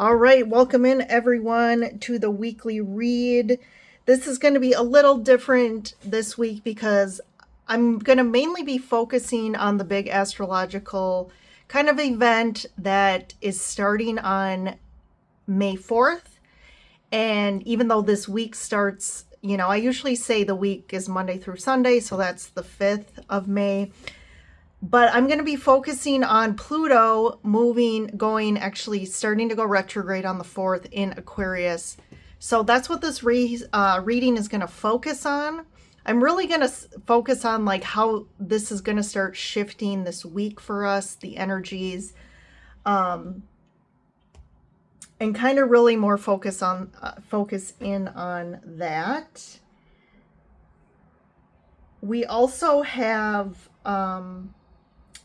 All right, welcome in everyone to the weekly read. This is going to be a little different this week because I'm going to mainly be focusing on the big astrological kind of event that is starting on May 4th. And even though this week starts, I usually say the week is Monday through Sunday, so that's the 5th of May. But I'm going to be focusing on Pluto starting to go retrograde on the 4th in Aquarius. So that's what this reading is going to focus on. I'm really going to focus on like how this is going to start shifting this week for us, the energies, and kind of really more focus in on that. We also have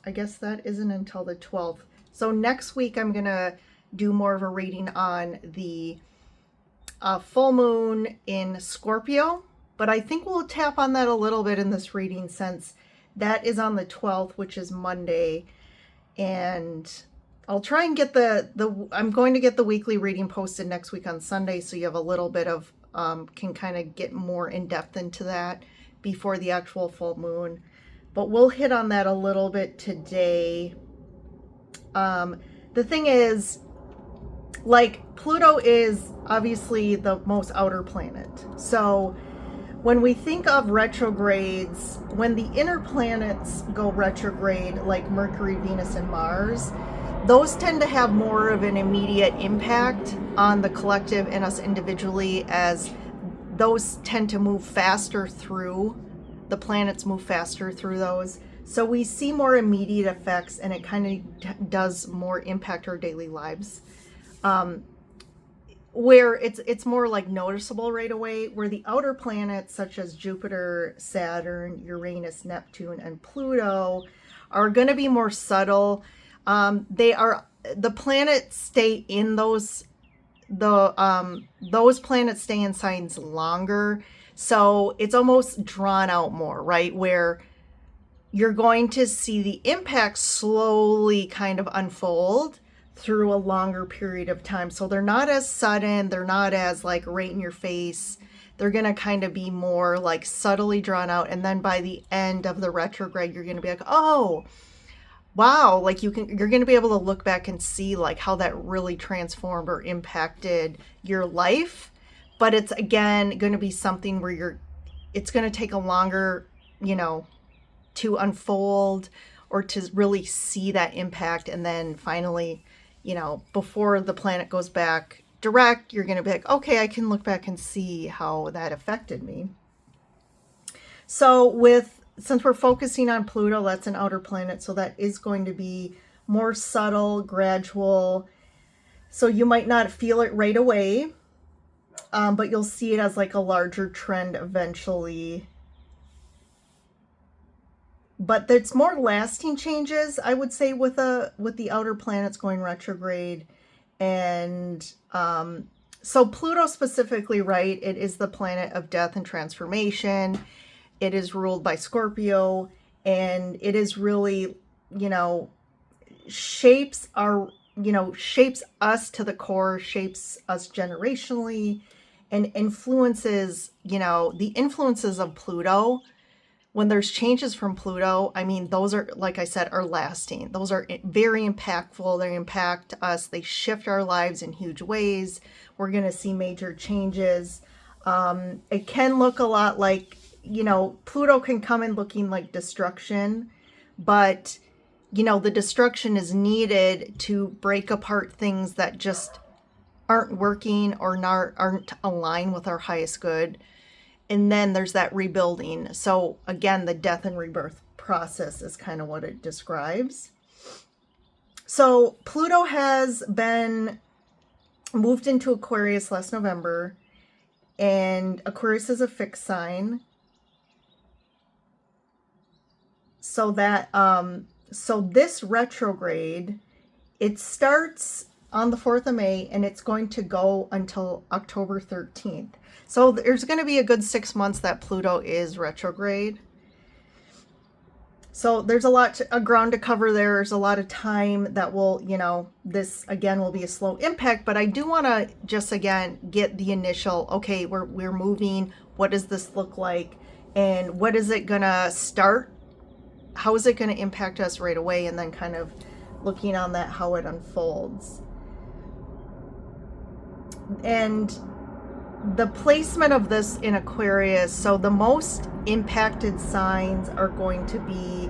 I guess that isn't until the 12th. So next week I'm going to do more of a reading on the full moon in Scorpio. But I think we'll tap on that a little bit in this reading since that is on the 12th, which is Monday. And I'll try and get I'm going to get the weekly reading posted next week on Sunday. So you have a little bit of, can kind of get more in depth into that before the actual full moon. But we'll hit on that a little bit today. The thing is, like, Pluto is obviously the most outer planet. So when we think of retrogrades, when the inner planets go retrograde, like Mercury, Venus, and Mars, those tend to have more of an immediate impact on the collective and us individually, as those tend to move faster through. The planets move faster through those. So we see more immediate effects, and it kind of does more impact our daily lives. Where it's more like noticeable right away, where the outer planets such as Jupiter, Saturn, Uranus, Neptune, and Pluto are going to be more subtle. The planets stay in those planets stay in signs longer. So it's almost drawn out more, right? Where you're going to see the impact slowly kind of unfold through a longer period of time. So they're not as sudden. They're not as like right in your face. They're going to kind of be more like subtly drawn out. And then by the end of the retrograde, you're going to be like, oh, wow. Like you're going to be able to look back and see like how that really transformed or impacted your life. But it's, again, going to be something where it's going to take a longer, to unfold or to really see that impact. And then finally, before the planet goes back direct, you're going to be like, okay, I can look back and see how that affected me. So since we're focusing on Pluto, that's an outer planet. So that is going to be more subtle, gradual. So you might not feel it right away. But you'll see it as like a larger trend eventually. But it's more lasting changes, I would say, with the outer planets going retrograde. And so Pluto specifically, right, it is the planet of death and transformation. It is ruled by Scorpio, and it is really, shapes us to the core, shapes us generationally, and influences, the influences of Pluto. When there's changes from Pluto, I mean, those are, like I said, are lasting. Those are very impactful. They impact us. They shift our lives in huge ways. We're going to see major changes. It can look a lot like, Pluto can come in looking like destruction, but, the destruction is needed to break apart things that just aren't working or aren't aligned with our highest good. And then there's that rebuilding. So again, the death and rebirth process is kind of what it describes. So Pluto has been moved into Aquarius last November, and Aquarius is a fixed sign. So that so this retrograde, it starts on the 4th of May, and it's going to go until October 13th. So there's going to be a good 6 months that Pluto is retrograde. So there's a lot a ground to cover there. There's a lot of time that will, you know, this again will be a slow impact, but I do want to just again get the initial, okay, we're moving. What does this look like? And what is it gonna start? How is it gonna impact us right away? And then kind of looking on that, how it unfolds. And the placement of this in Aquarius, so the most impacted signs are going to be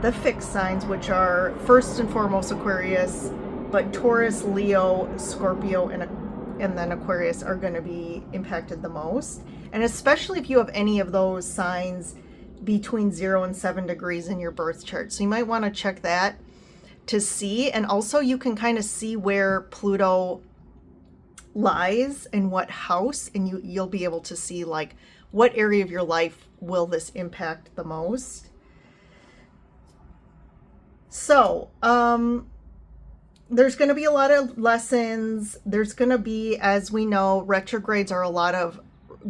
the fixed signs, which are first and foremost Aquarius, but Taurus, Leo, Scorpio, and then Aquarius are going to be impacted the most. And especially if you have any of those signs between 0 and 7 degrees in your birth chart. So you might want to check that to see. And also you can kind of see where Pluto lies in what house, and you'll be able to see like what area of your life will this impact the most. So there's going to be a lot of lessons. There's going to be, as we know, retrogrades are a lot of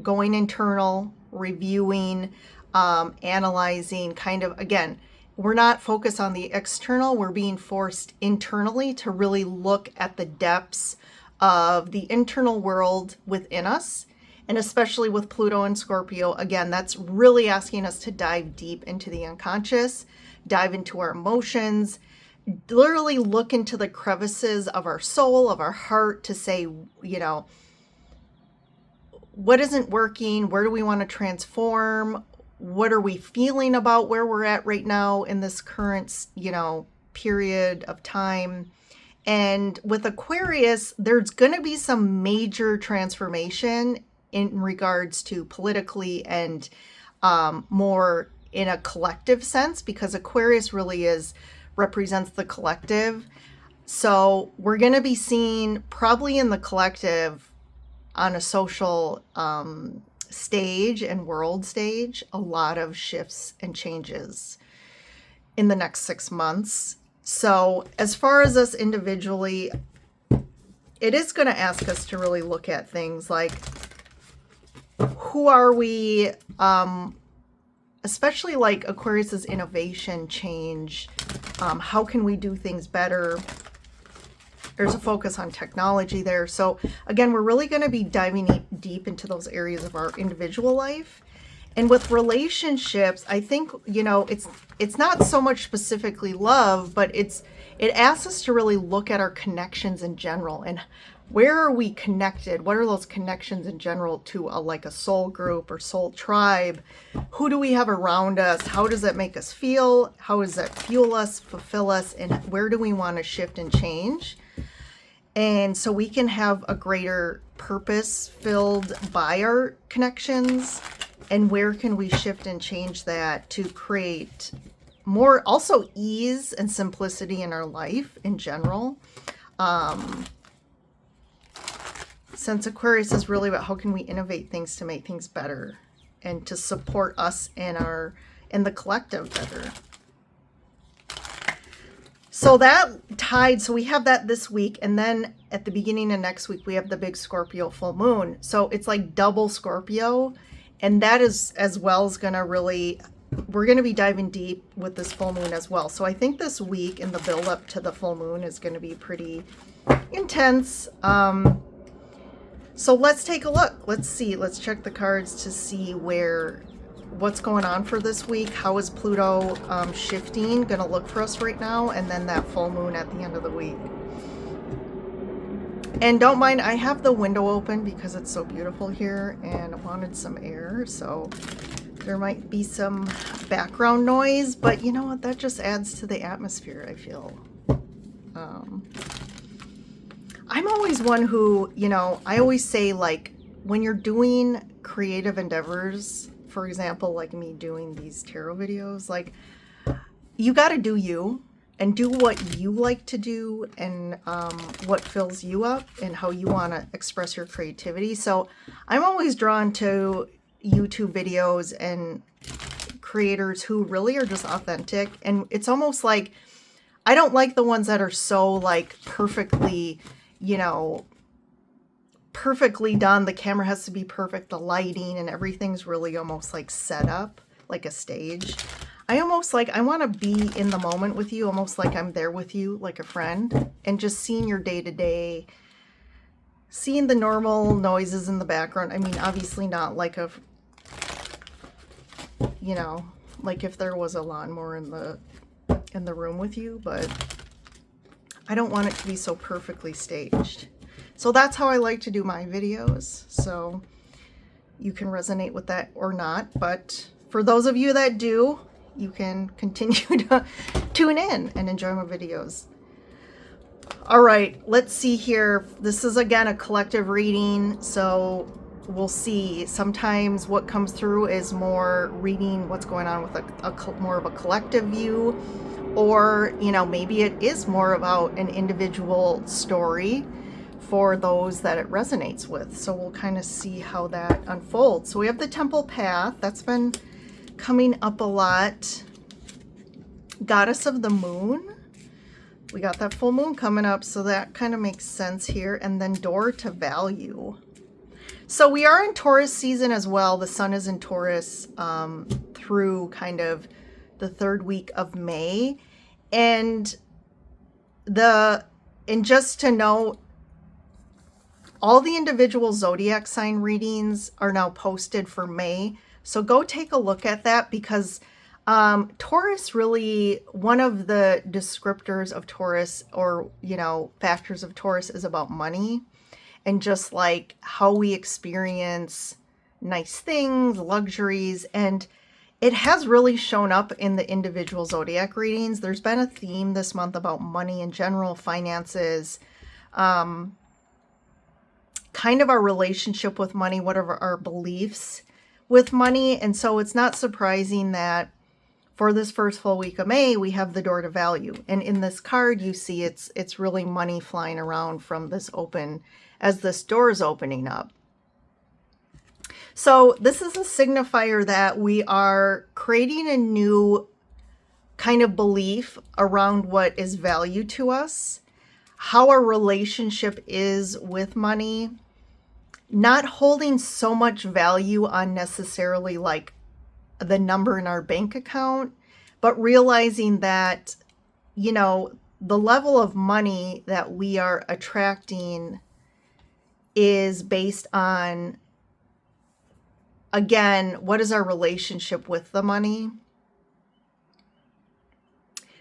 going internal, reviewing, analyzing, kind of, again, we're not focused on the external. We're being forced internally to really look at the depths of the internal world within us. And especially with Pluto and Scorpio, again, that's really asking us to dive deep into the unconscious, dive into our emotions, literally look into the crevices of our soul, of our heart, to say, you know, what isn't working? Where do we want to transform? What are we feeling about where we're at right now in this current, you know, period of time? And with Aquarius, there's going to be some major transformation in regards to politically and more in a collective sense, because Aquarius really represents the collective. So we're going to be seeing probably in the collective on a social stage and world stage, a lot of shifts and changes in the next 6 months. So as far as us individually, it is going to ask us to really look at things like, who are we, especially like Aquarius's innovation, change, how can we do things better? There's a focus on technology there. So again, we're really going to be diving deep into those areas of our individual life. And with relationships, I think, you know, it's not so much specifically love, but it asks us to really look at our connections in general, and where are we connected? What are those connections in general to like a soul group or soul tribe? Who do we have around us? How does that make us feel? How does that fuel us, fulfill us? And where do we want to shift and change? And so we can have a greater purpose filled by our connections. And where can we shift and change that to create more also ease and simplicity in our life in general? Since Aquarius is really about how can we innovate things to make things better and to support us in the collective better. So that tied, so we have that this week, and then at the beginning of next week we have the big Scorpio full moon. So it's like double Scorpio, and that is as well is gonna really, we're gonna be diving deep with this full moon as well. So I think this week in the build up to the full moon is gonna be pretty intense. So let's take a look. Let's see. Let's check the cards to see what's going on for this week. How is Pluto shifting going to look for us right now? And then that full moon at the end of the week. And don't mind, I have the window open because it's so beautiful here and I wanted some air. So there might be some background noise, but you know what? That just adds to the atmosphere, I feel. I'm always one who, you know, I always say, like, when you're doing creative endeavors, for example, like me doing these tarot videos, like, you got to do you and do what you like to do and what fills you up and how you want to express your creativity. So I'm always drawn to YouTube videos and creators who really are just authentic. And it's almost like, I don't like the ones that are so like perfectly, you know, perfectly done. The camera has to be perfect. The lighting and everything's really almost like set up like a stage. I almost like, I want to be in the moment with you, almost like I'm there with you, like a friend, and just seeing your day-to-day, seeing the normal noises in the background. I mean, obviously not like a, you know, like if there was a lawnmower in the room with you, but I don't want it to be so perfectly staged. So that's how I like to do my videos. So you can resonate with that or not, but for those of you that do, you can continue to tune in and enjoy my videos. All right, let's see here. This is again a collective reading, so we'll see. Sometimes what comes through is more reading what's going on with a more of a collective view, or you know, maybe it is more about an individual story for those that it resonates with. So we'll kind of see how that unfolds. So we have the Temple Path. That's been coming up a lot. Goddess of the Moon. We got that full moon coming up, so that kind of makes sense here. And then Door to Value. So we are in Taurus season as well. The sun is in Taurus through kind of the third week of May. And just to know, all the individual zodiac sign readings are now posted for May. So go take a look at that, because Taurus, really, one of the descriptors of Taurus, or, you know, factors of Taurus, is about money, and just like how we experience nice things, luxuries, and it has really shown up in the individual zodiac readings. There's been a theme this month about money in general, finances, kind of our relationship with money, what are our beliefs with money. And so it's not surprising that for this first full week of May, we have the Door to Value. And in this card, you see it's really money flying around from this open, as this door is opening up. So this is a signifier that we are creating a new kind of belief around what is value to us, how our relationship is with money, not holding so much value on necessarily like the number in our bank account, but realizing that, you know, the level of money that we are attracting is based on, again, what is our relationship with the money?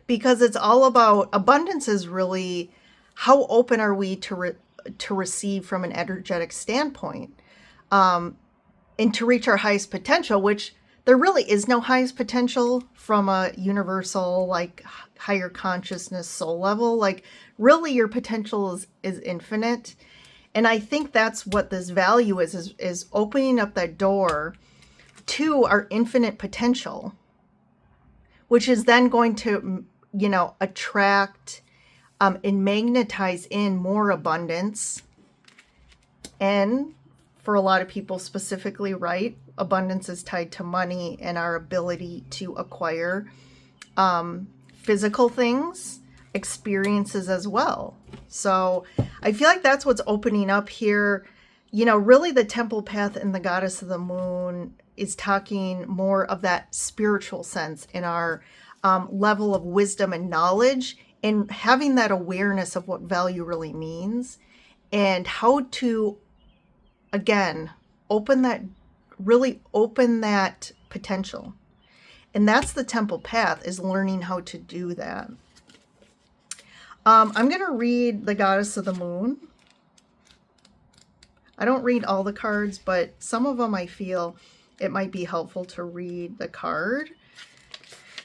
Because it's all about abundance, is really how open are we to receive from an energetic standpoint, and to reach our highest potential, which there really is no highest potential from a universal, like, higher consciousness soul level. Like, really, your potential is infinite. And I think that's what this value is opening up that door to our infinite potential, which is then going to, you know, attract and magnetize in more abundance. And for a lot of people specifically, right, abundance is tied to money and our ability to acquire physical things, experiences as well. So I feel like that's what's opening up here. You know, really the Temple Path and the Goddess of the Moon is talking more of that spiritual sense in our level of wisdom and knowledge, and having that awareness of what value really means, and how to, again, really open that potential. And that's the Temple Path, is learning how to do that. I'm going to read the Goddess of the Moon. I don't read all the cards, but some of them I feel it might be helpful to read the card.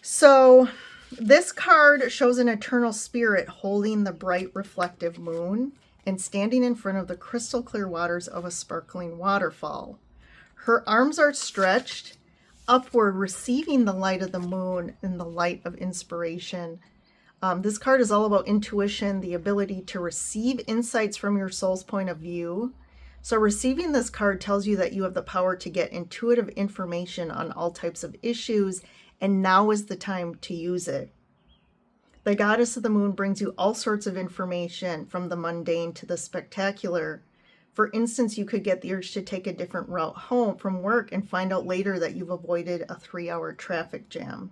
So this card shows an eternal spirit holding the bright reflective moon and standing in front of the crystal clear waters of a sparkling waterfall. Her arms are stretched upward, receiving the light of the moon and the light of inspiration. This card is all about intuition, the ability to receive insights from your soul's point of view. So receiving this card tells you that you have the power to get intuitive information on all types of issues, and now is the time to use it. The Goddess of the Moon brings you all sorts of information, from the mundane to the spectacular. For instance, you could get the urge to take a different route home from work and find out later that you've avoided a 3-hour traffic jam.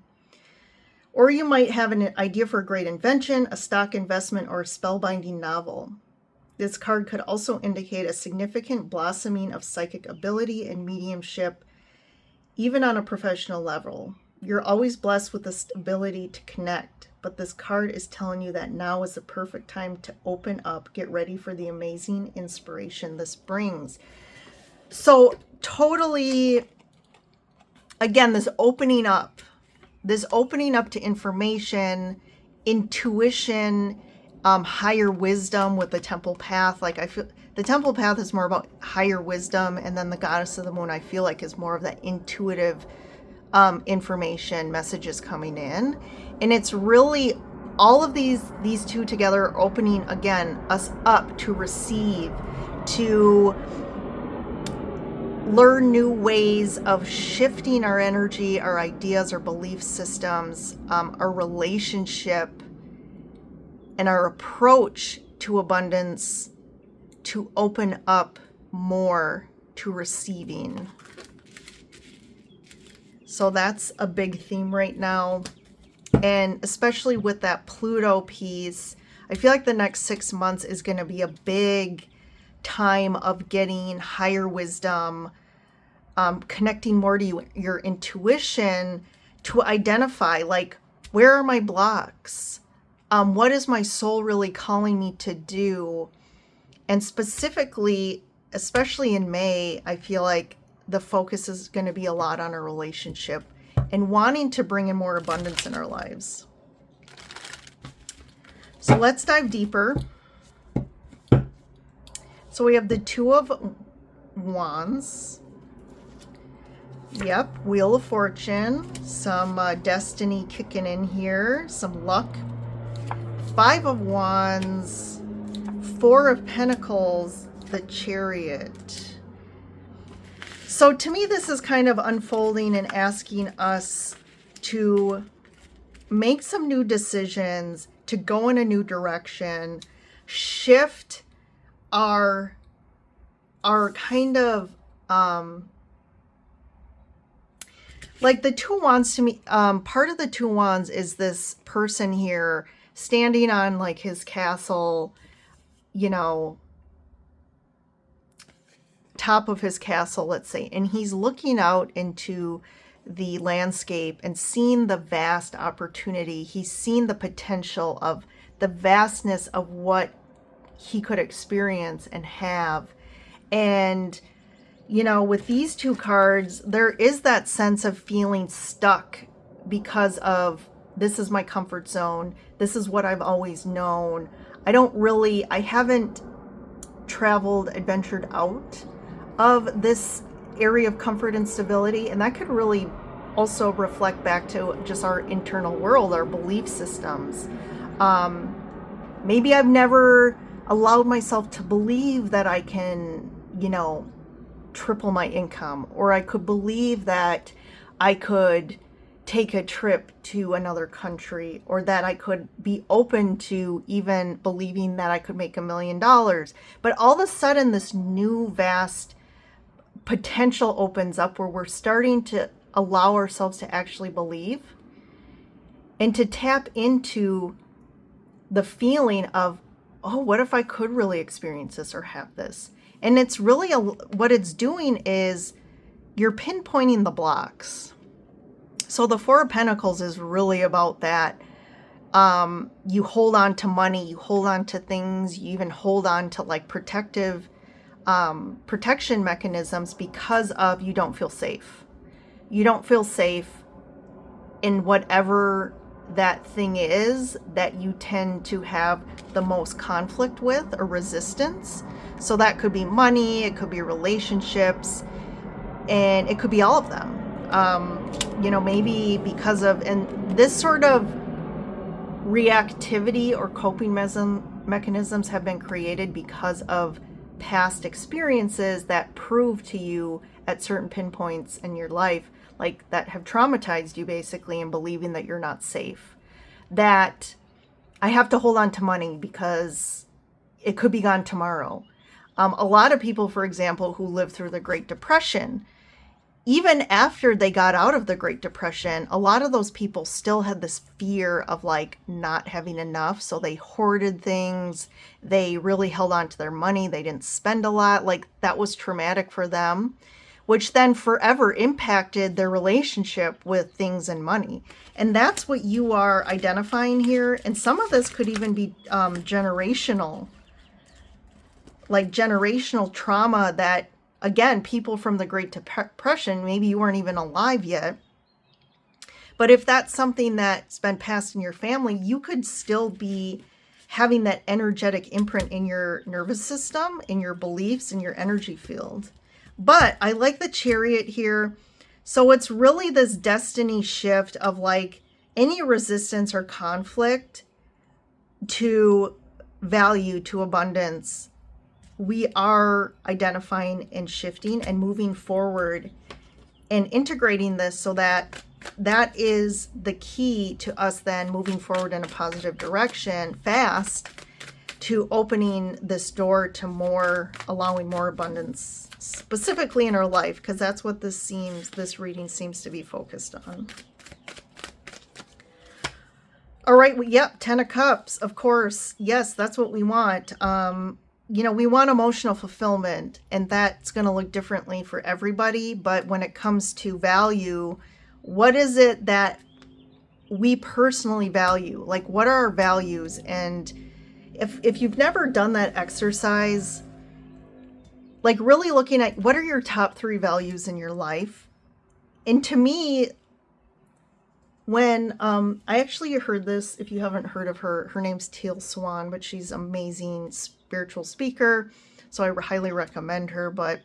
Or you might have an idea for a great invention, a stock investment, or a spellbinding novel. This card could also indicate a significant blossoming of psychic ability and mediumship, even on a professional level. You're always blessed with this ability to connect, but this card is telling you that now is the perfect time to open up, get ready for the amazing inspiration this brings. So totally, again, this opening up to information, intuition, higher wisdom with the temple path. Like, I feel the temple path is more about higher wisdom, and then the goddess of the moon, I feel like, is more of that intuitive information, messages coming in. And it's really all of these two together are opening, again, us up to receive, to learn new ways of shifting our energy, our ideas, our belief systems, our relationship, and our approach to abundance, to open up more to receiving. So that's a big theme right now. And especially with that Pluto piece, I feel like the next 6 months is going to be a big time of getting higher wisdom, connecting more to your intuition to identify, like, where are my blocks? What is my soul really calling me to do? And specifically, especially in May, I feel like the focus is going to be a lot on our relationship and wanting to bring in more abundance in our lives. So let's dive deeper. So we have the Two of Wands. Yep, Wheel of Fortune. Some destiny kicking in here. Some luck. Five of Wands. Four of Pentacles. The Chariot. So to me, this is kind of unfolding and asking us to make some new decisions, to go in a new direction, shift our kind of, like the Two Wands to me, part of the Two Wands is this person here standing on like his castle, you know, top of his castle, let's say, and he's looking out into the landscape and seeing the vast opportunity. He's seen the potential of the vastness of what he could experience and have. And, you know, with these two cards, there is that sense of feeling stuck because of, this is my comfort zone. This is what I've always known. I haven't traveled, adventured out of this area of comfort and stability. And that could really also reflect back to just our internal world, our belief systems. Maybe I've never allowed myself to believe that I can, you know, triple my income, or I could believe that I could take a trip to another country, or that I could be open to even believing that I could make $1 million. But all of a sudden, this new vast potential opens up where we're starting to allow ourselves to actually believe and to tap into the feeling of, oh, what if I could really experience this or have this? And it's really, what it's doing is you're pinpointing the blocks. So the Four of Pentacles is really about that. You hold on to money, you hold on to things, you even hold on to like protection mechanisms because of you don't feel safe. You don't feel safe in whatever that thing is that you tend to have the most conflict with or resistance. So that could be money, it could be relationships, and it could be all of them. You know, maybe because of, and this sort of reactivity or coping mechanisms have been created because of past experiences that prove to you at certain pinpoints in your life, like that have traumatized you basically, in believing that you're not safe. That I have to hold on to money because it could be gone tomorrow. A lot of people, for example, who lived through the Great Depression, even after they got out of the Great Depression, a lot of those people still had this fear of like not having enough. So they hoarded things. They really held on to their money. They didn't spend a lot. Like that was traumatic for them, which then forever impacted their relationship with things and money. And that's what you are identifying here. And some of this could even be generational, like generational trauma that, again, people from the Great Depression, maybe you weren't even alive yet. But if that's something that's been passed in your family, you could still be having that energetic imprint in your nervous system, in your beliefs, in your energy field. But I like the Chariot here. So it's really this destiny shift of like any resistance or conflict to value, to abundance. We are identifying and shifting and moving forward and integrating this so that that is the key to us then moving forward in a positive direction fast, to opening this door to more, allowing more abundance specifically in our life, because that's what this reading seems to be focused on. All right, yep, 10 of Cups, of course. Yes, that's what we want. We want emotional fulfillment, and that's going to look differently for everybody. But when it comes to value, what is it that we personally value? Like, what are our values? And if you've never done that exercise, like really looking at what are your top 3 values in your life? And to me, when I actually heard this, if you haven't heard of her name's Teal Swan, but she's amazing spiritual speaker, so I highly recommend her. But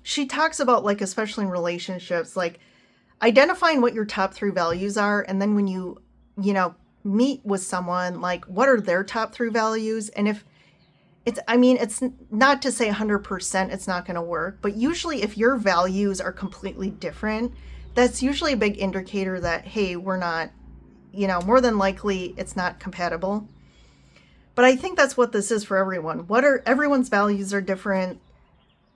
she talks about, like, especially in relationships, like identifying what your top 3 values are, and then when you meet with someone, like, what are their top 3 values? And if it's not to say 100% it's not going to work, but usually if your values are completely different, that's usually a big indicator that, hey, we're not, more than likely it's not compatible. But I think that's what this is for everyone. Everyone's values are different.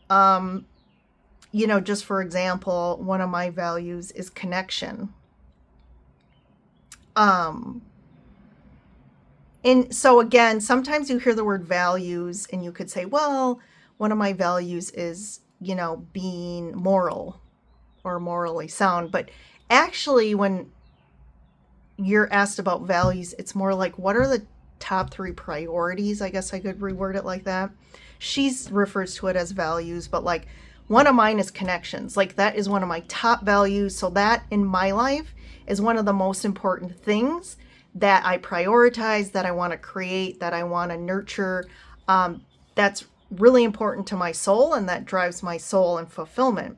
Just for example, one of my values is connection. And so again, sometimes you hear the word values and you could say, well, one of my values is, being moral or morally sound. But actually, when you're asked about values, it's more like, what are the top 3 priorities? I guess I could reword it like that. She refers to it as values, but like one of mine is connections. Like that is one of my top values. So that in my life is one of the most important things that I prioritize, that I want to create, that I want to nurture. That's really important to my soul, and that drives my soul and fulfillment.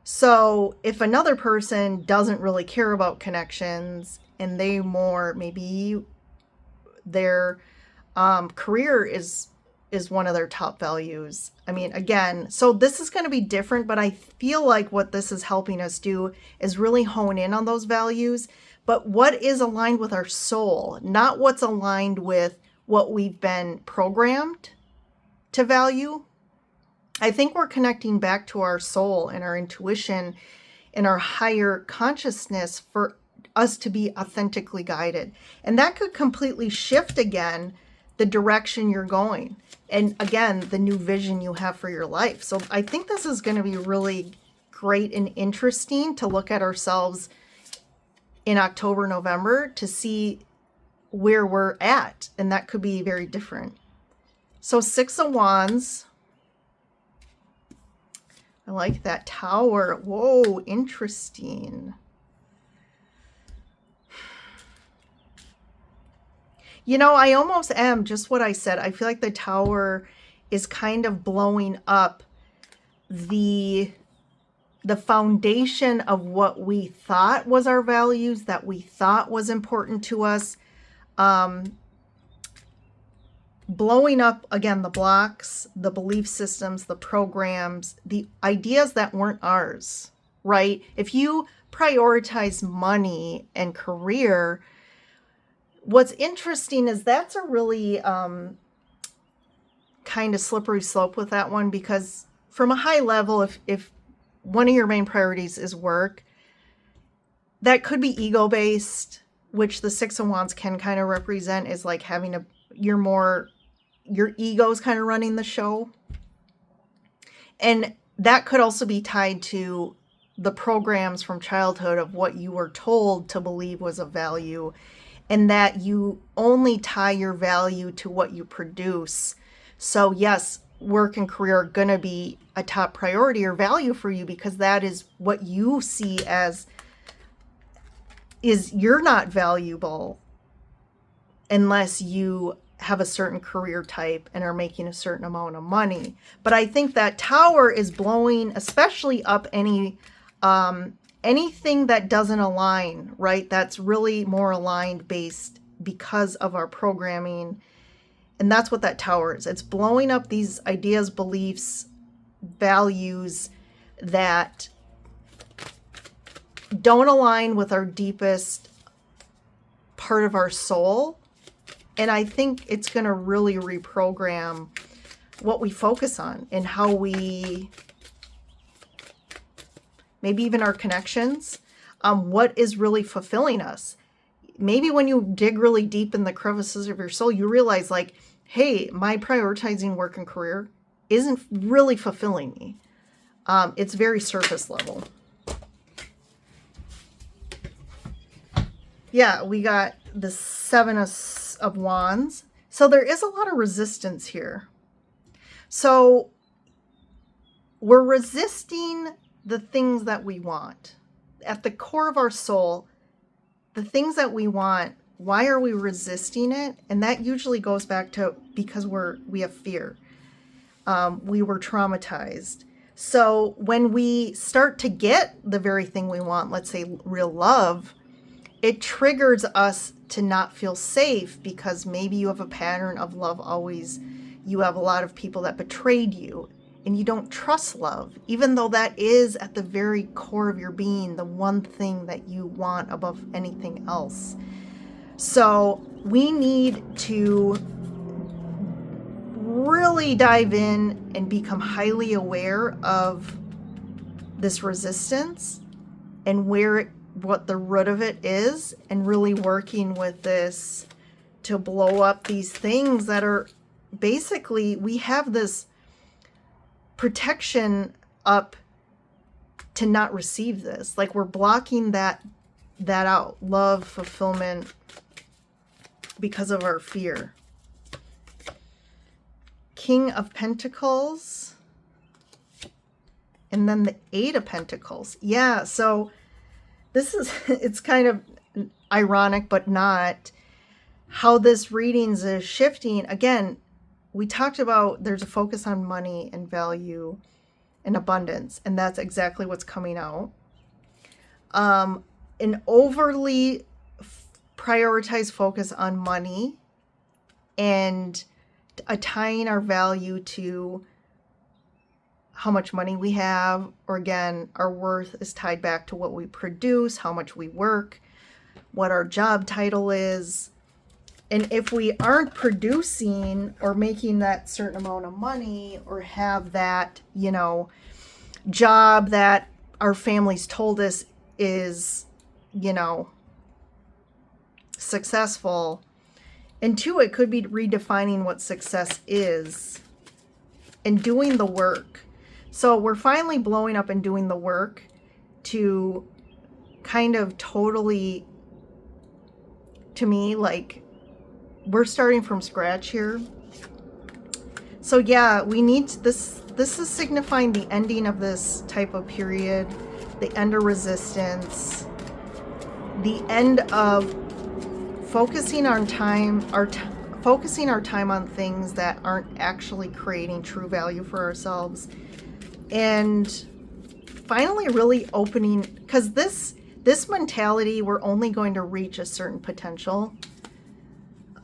So if another person doesn't really care about connections, and they more, maybe their career is one of their top values. Again, so this is going to be different, but I feel like what this is helping us do is really hone in on those values. But what is aligned with our soul, not what's aligned with what we've been programmed to value. I think we're connecting back to our soul and our intuition and our higher consciousness for us to be authentically guided. And that could completely shift again the direction you're going. And again, the new vision you have for your life. So I think this is going to be really great and interesting to look at ourselves in October, November, to see where we're at. And that could be very different. So 6 of Wands. I like that Tower. Whoa, interesting. I almost am just what I said. I feel like the Tower is kind of blowing up the foundation of what we thought was our values, that we thought was important to us. Blowing up, again, the blocks, the belief systems, the programs, the ideas that weren't ours, right? If you prioritize money and career, what's interesting is that's a really kind of slippery slope with that one, because from a high level, if one of your main priorities is work. That could be ego-based, which the Six of Wands can kind of represent, is like having your ego's kind of running the show. And that could also be tied to the programs from childhood of what you were told to believe was of value, and that you only tie your value to what you produce. So yes, work and career are going to be a top priority or value for you, because that is what you see as is you're not valuable unless you have a certain career type and are making a certain amount of money. But I think that Tower is blowing especially up anything that doesn't align, right? That's really more aligned based because of our programming. And that's what that Tower is. It's blowing up these ideas, beliefs, values that don't align with our deepest part of our soul. And I think it's going to really reprogram what we focus on and how we, maybe even our connections, what is really fulfilling us. Maybe when you dig really deep in the crevices of your soul, you realize like, hey, my prioritizing work and career isn't really fulfilling me. It's very surface level. Yeah, we got the Seven of Wands. So there is a lot of resistance here. So we're resisting the things that we want. At the core of our soul, the things that we want, why are we resisting it? And that usually goes back to because we have fear. We were traumatized. So when we start to get the very thing we want, let's say real love, it triggers us to not feel safe, because maybe you have a pattern of love always, you have a lot of people that betrayed you and you don't trust love, even though that is at the very core of your being, the one thing that you want above anything else. So we need to really dive in and become highly aware of this resistance and what the root of it is, and really working with this to blow up these things that are basically, we have this protection up to not receive this. Like we're blocking that out, love, fulfillment, because of our fear. King of Pentacles, and then the Eight of Pentacles. Yeah, so this is, it's kind of ironic, but not, how this readings is shifting. Again, we talked about there's a focus on money and value and abundance, and that's exactly what's coming out. An overly prioritized focus on money and tying our value to how much money we have, or again, our worth is tied back to what we produce, how much we work, what our job title is. And if we aren't producing or making that certain amount of money, or have that, job that our families told us is, successful. And two, it could be redefining what success is and doing the work. So we're finally blowing up and doing the work to kind of totally, to me, like, we're starting from scratch here. So yeah, we need this. This is signifying the ending of this type of period, the end of resistance, the end of focusing our time, focusing our time on things that aren't actually creating true value for ourselves, and finally really opening, because this mentality, we're only going to reach a certain potential.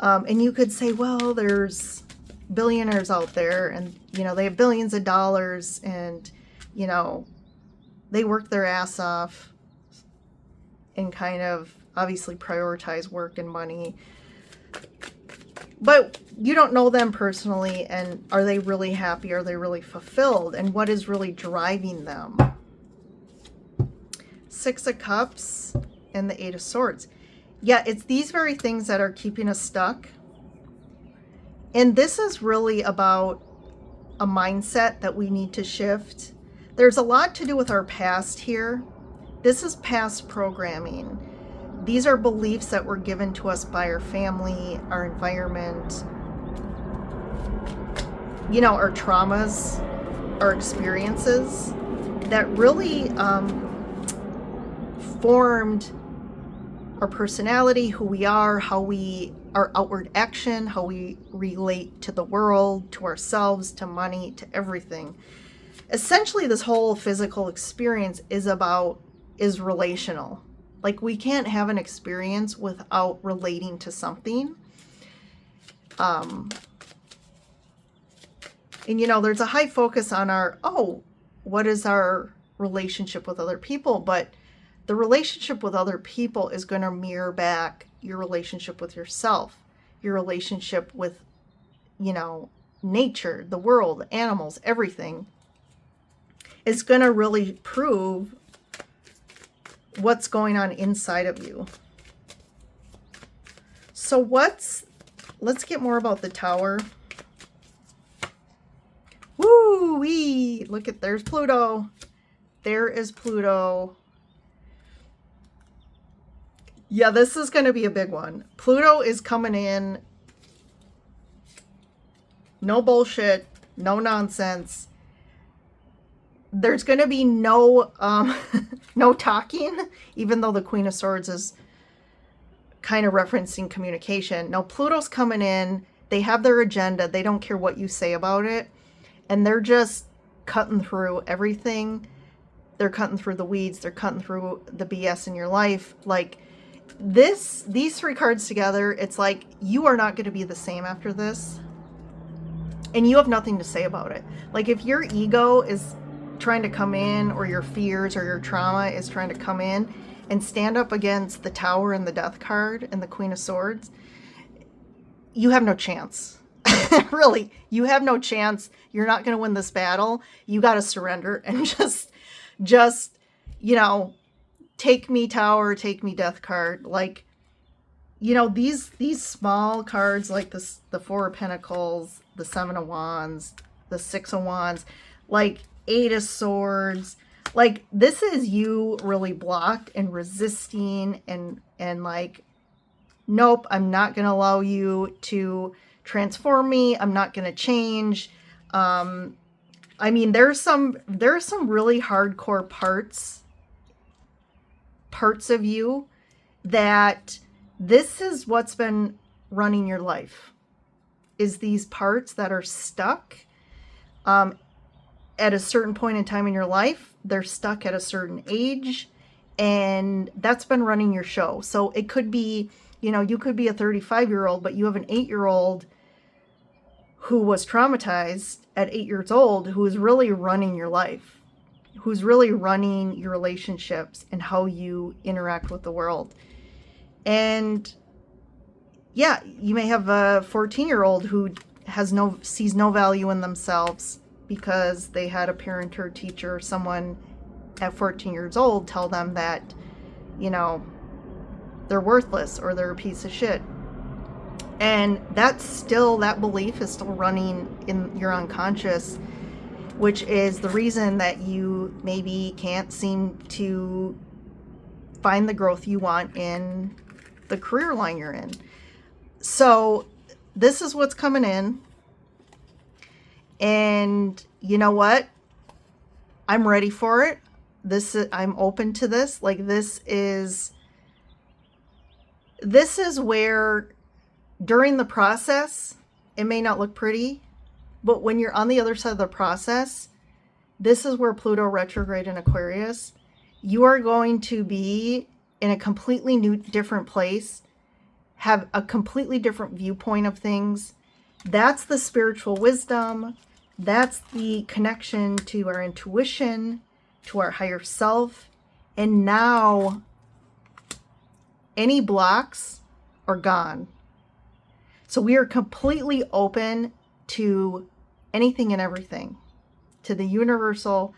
And you could say, well, there's billionaires out there, and they have billions of dollars, and they work their ass off and kind of obviously prioritize work and money. But you don't know them personally, and are they really happy? Are they really fulfilled? And what is really driving them? Six of Cups and the Eight of Swords. Yeah, it's these very things that are keeping us stuck. And this is really about a mindset that we need to shift. There's a lot to do with our past here. This is past programming. These are beliefs that were given to us by our family, our environment, you know, our traumas, our experiences that really formed our personality, who we are, our outward action, how we relate to the world, to ourselves, to money, to everything. Essentially, this whole physical experience is relational. Like, we can't have an experience without relating to something. And you know, there's a high focus on what is our relationship with other people? But the relationship with other people is going to mirror back your relationship with yourself, your relationship with, you know, nature, the world, animals, everything. It's going to really prove what's going on inside of you. So let's get more about the Tower. Woo-wee! Look at, there's Pluto. There is Pluto. Yeah, this is going to be a big one. Pluto is coming in. No bullshit. No nonsense. There's going to be no no talking, even though the Queen of Swords is kind of referencing communication. No, Pluto's coming in. They have their agenda. They don't care what you say about it. And they're just cutting through everything. They're cutting through the weeds. They're cutting through the BS in your life. Like, these three cards together, it's like you are not going to be the same after this. And you have nothing to say about it. Like, if your ego is trying to come in, or your fears or your trauma is trying to come in and stand up against the Tower and the Death card and the Queen of Swords, you have no chance. Really, you have no chance. You're not going to win this battle. You got to surrender and just, you know, take me Tower, take me Death card. Like, you know, these small cards like this, the Four of Pentacles, the Seven of Wands, the Six of Wands, like Eight of Swords, like, this is you really blocked and resisting and like, nope, I'm not going to allow you to transform me. I'm not going to change. I mean, there's some really hardcore parts of you that this is what's been running your life, is these parts that are stuck at a certain point in time in your life. They're stuck at a certain age, and that's been running your show. So it could be, you know, you could be a 35-year-old, but you have an 8-year-old who was traumatized at 8 years old, who is really running your life, who's really running your relationships and how you interact with the world. And yeah, you may have a 14-year-old who sees no value in themselves because they had a parent or teacher or someone at 14 years old tell them that, you know, they're worthless or they're a piece of shit. And that belief is still running in your unconscious, which is the reason that you maybe can't seem to find the growth you want in the career line you're in. So this is what's coming in. And you know what? I'm ready for it. I'm open to this. Like, this is where, during the process, it may not look pretty, but when you're on the other side of the process, this is where Pluto retrograde in Aquarius, you are going to be in a completely new, different place, have a completely different viewpoint of things. That's the spiritual wisdom. That's the connection to our intuition, to our higher self. And now any blocks are gone. So we are completely open to anything and everything, to the universal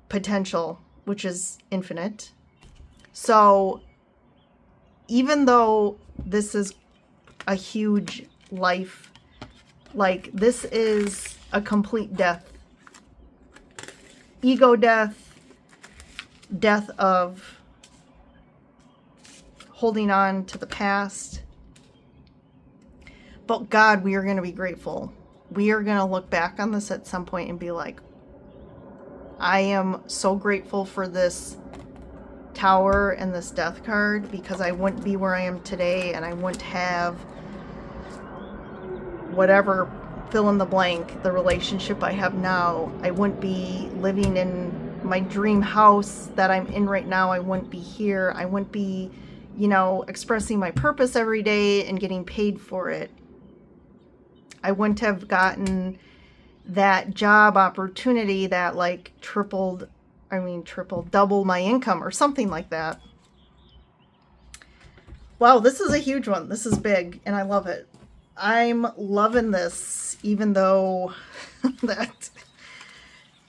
potential which is infinite. So even though this is a huge life, like this is a complete death, ego death, death of holding on to the past. But God, we are going to be grateful. We are going to look back on this at some point and be like, I am so grateful for this Tower and this Death card, because I wouldn't be where I am today, and I wouldn't have whatever, fill in the blank, the relationship I have now. I wouldn't be living in my dream house that I'm in right now. I wouldn't be here. I wouldn't be, you know, expressing my purpose every day and getting paid for it. I wouldn't have gotten that job opportunity that like double my income or something like that. Wow, this is a huge one. This is big, and I love it. I'm loving this, even though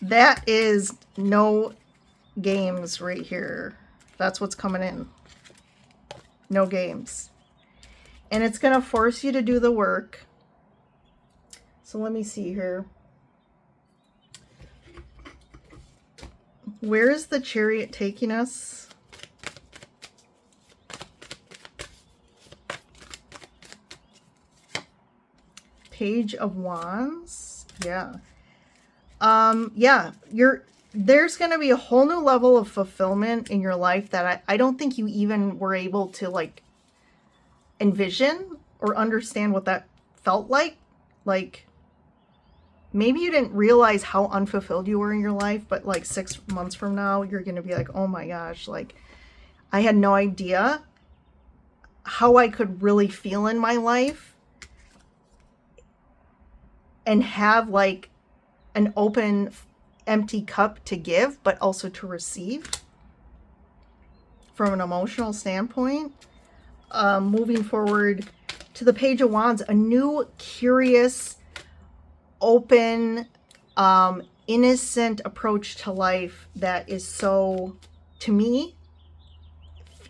that is no games right here. That's what's coming in. No games. And it's going to force you to do the work. So let me see here. Where is the Chariot taking us? Page of Wands. Yeah. Yeah, there's going to be a whole new level of fulfillment in your life that I don't think you even were able to like envision or understand what that felt like. Like, maybe you didn't realize how unfulfilled you were in your life, but like 6 months from now, you're going to be like, oh my gosh, like I had no idea how I could really feel in my life and have like an open, empty cup to give, but also to receive from an emotional standpoint. Moving forward to the Page of Wands, a new, curious, open, innocent approach to life that is so, to me,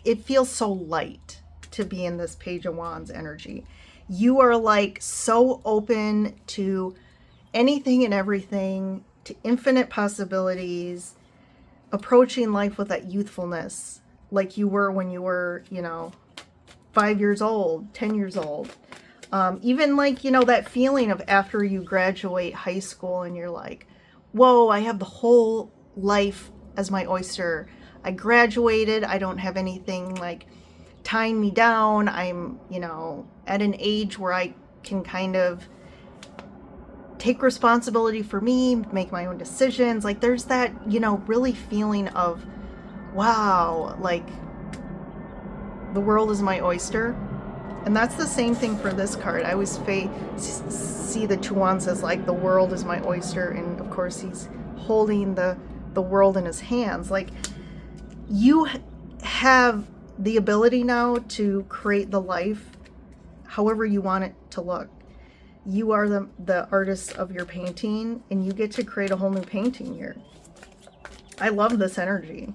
it feels so light to be in this Page of Wands energy. You are like so open to anything and everything, to infinite possibilities, approaching life with that youthfulness like you were when you were, 5 years old, 10 years old. Even like, that feeling of after you graduate high school and you're like, whoa, I have the whole life as my oyster. I graduated. I don't have anything like tying me down. I'm, at an age where I can kind of take responsibility for me, make my own decisions. Like there's that, really feeling of, wow, like the world is my oyster. And that's the same thing for this card. I always see the Two Wands as like the world is my oyster. And of course he's holding the world in his hands. Like you have the ability now to create the life however you want it to look. You are the artist of your painting, and you get to create a whole new painting here. I love this energy.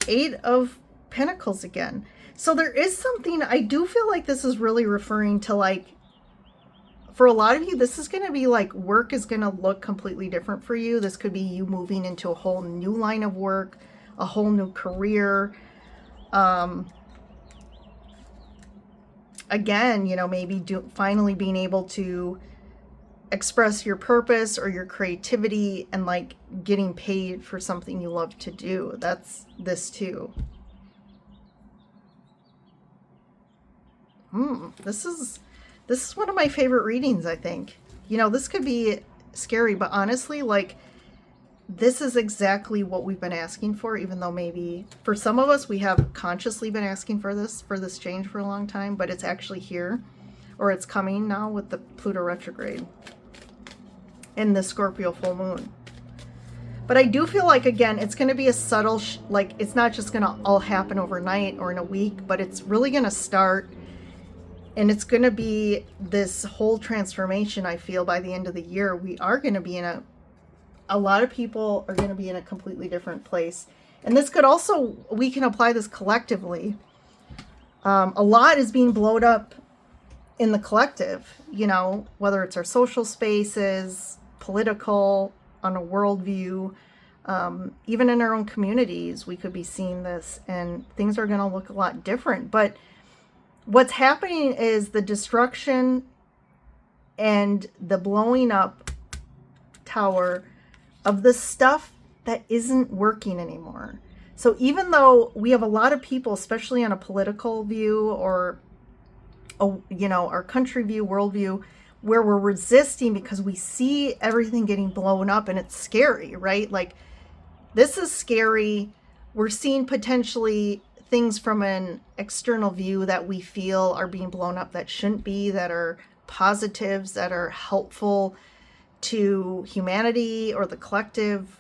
8 of Pentacles again. So there is something, I do feel like this is really referring to like, for a lot of you, this is going to be like work is going to look completely different for you. This could be you moving into a whole new line of work, a whole new career. Again, maybe finally being able to express your purpose or your creativity and like getting paid for something you love to do. That's this too. This is one of my favorite readings, I think. This could be scary, but honestly, like this is exactly what we've been asking for, even though maybe for some of us, we have consciously been asking for this change for a long time, but it's actually here, or it's coming now with the Pluto retrograde and the Scorpio full moon. But I do feel like, again, it's going to be a subtle, like it's not just going to all happen overnight or in a week, but it's really going to start. And it's going to be this whole transformation. I feel by the end of the year, we are going to be in a lot of people are going to be in a completely different place. And this could also, we can apply this collectively. A lot is being blown up in the collective, you know, whether it's our social spaces, political, on a worldview, even in our own communities, we could be seeing this, and things are going to look a lot different. But what's happening is the destruction and the blowing up tower of the stuff that isn't working anymore. So even though we have a lot of people, especially on a political view or, you know, our country view, worldview, where we're resisting because we see everything getting blown up and it's scary, right? Like, this is scary. We're seeing potentially things from an external view that we feel are being blown up that shouldn't be, that are positives, that are helpful to humanity or the collective.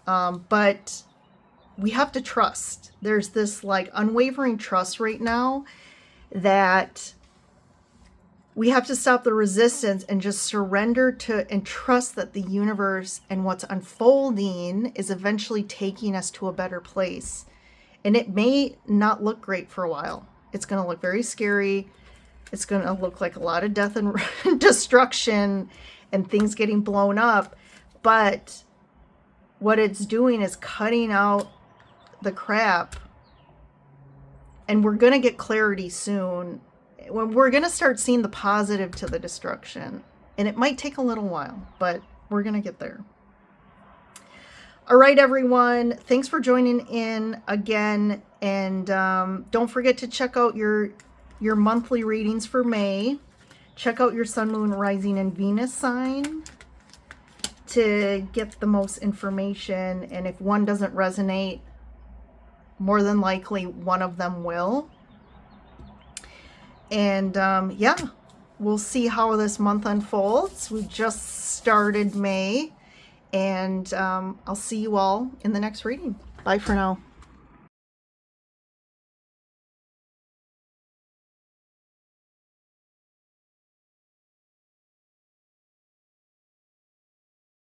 But we have to trust. There's this like unwavering trust right now that we have to stop the resistance and just surrender to and trust that the universe and what's unfolding is eventually taking us to a better place. And it may not look great for a while. It's going to look very scary. It's going to look like a lot of death and destruction and things getting blown up. But what it's doing is cutting out the crap. And we're going to get clarity soon. When we're going to start seeing the positive to the destruction. And it might take a little while, but we're going to get there. All right, everyone. Thanks for joining in again. And don't forget to check out your monthly readings for May. Check out your Sun, Moon, Rising, and Venus sign to get the most information. And if one doesn't resonate, more than likely one of them will. And yeah, we'll see how this month unfolds. We just started May, and I'll see you all in the next reading. Bye for now.